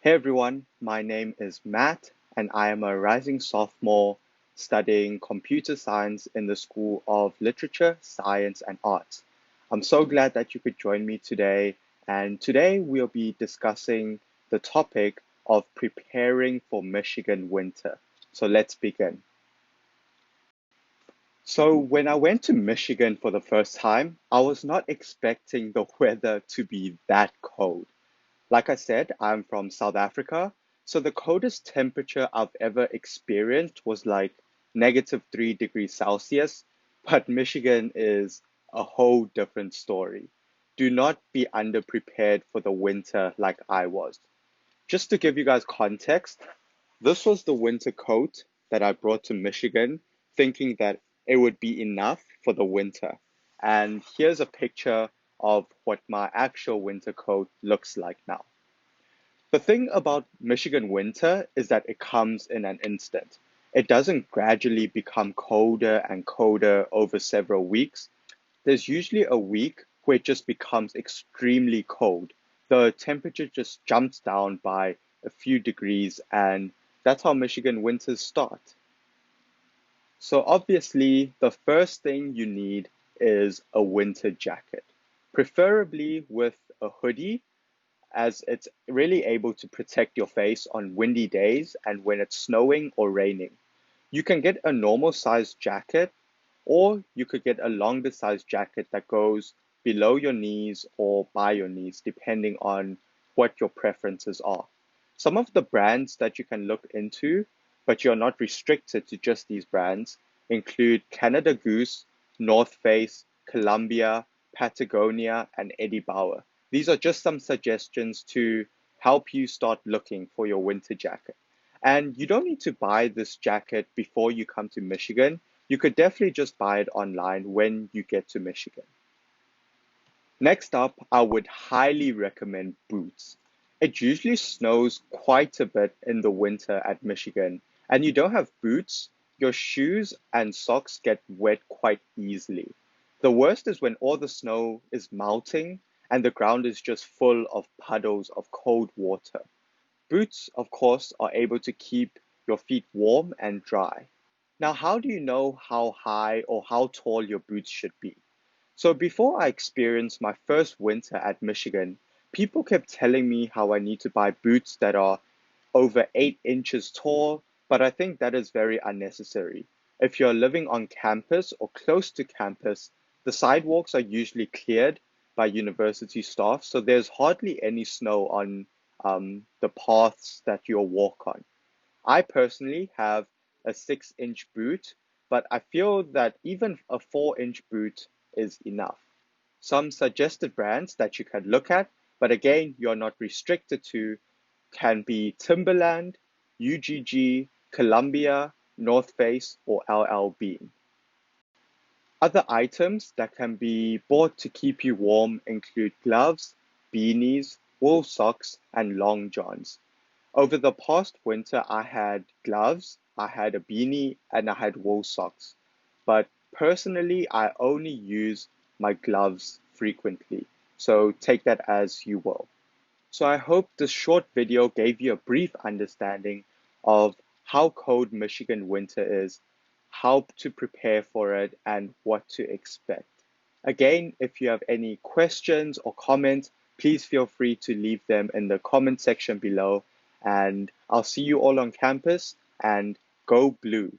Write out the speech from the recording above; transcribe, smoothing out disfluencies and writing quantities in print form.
Hey everyone, my name is Matt, and I am a rising sophomore studying computer science in the School of Literature, Science, and Arts. I'm so glad that you could join me today, and today we'll be discussing the topic of preparing for Michigan winter. So let's begin. So, when I went to Michigan for the first time, I was not expecting the weather to be that cold. Like I said, I'm from South Africa, so the coldest temperature I've ever experienced was like -3 degrees Celsius, but Michigan is a whole different story. Do not be underprepared for the winter like I was. Just to give you guys context, this was the winter coat that I brought to Michigan, thinking that it would be enough for the winter. And here's a picture of what my actual winter coat looks like now. The thing about Michigan winter is that it comes in an instant. It doesn't gradually become colder and colder over several weeks. There's usually a week where it just becomes extremely cold. The temperature just jumps down by a few degrees, and that's how Michigan winters start. So, obviously, the first thing you need is a winter jacket, preferably with a hoodie as it's really able to protect your face on windy days and when it's snowing or raining. You can get a normal sized jacket, or you could get a longer sized jacket that goes below your knees or by your knees, depending on what your preferences are. Some of the brands that you can look into, but you're not restricted to just these brands, include Canada Goose, North Face, Columbia, Patagonia, and Eddie Bauer. These are just some suggestions to help you start looking for your winter jacket. And you don't need to buy this jacket before you come to Michigan. You could definitely just buy it online when you get to Michigan. Next up, I would highly recommend boots. It usually snows quite a bit in the winter at Michigan, and you don't have boots, your shoes and socks get wet quite easily. The worst is when all the snow is melting and the ground is just full of puddles of cold water. Boots, of course, are able to keep your feet warm and dry. Now, how do you know how high or how tall your boots should be? So, before I experienced my first winter at Michigan, people kept telling me how I need to buy boots that are over 8 inches tall, but I think that is very unnecessary. If you're living on campus or close to campus, the sidewalks are usually cleared by university staff, so there's hardly any snow on the paths that you'll walk on. I personally have a 6-inch boot, but I feel that even a 4-inch boot is enough. Some suggested brands that you can look at, but again, you're not restricted to, can be Timberland, UGG, Columbia, North Face, or LL Bean. Other items that can be bought to keep you warm include gloves, beanies, wool socks, and long johns. Over the past winter, I had gloves, I had a beanie, and I had wool socks. But personally, I only use my gloves frequently. So take that as you will. So I hope this short video gave you a brief understanding of how cold Michigan winter is, how to prepare for it, and what to expect. Again, if you have any questions or comments, please feel free to leave them in the comment section below. And I'll see you all on campus, and go blue.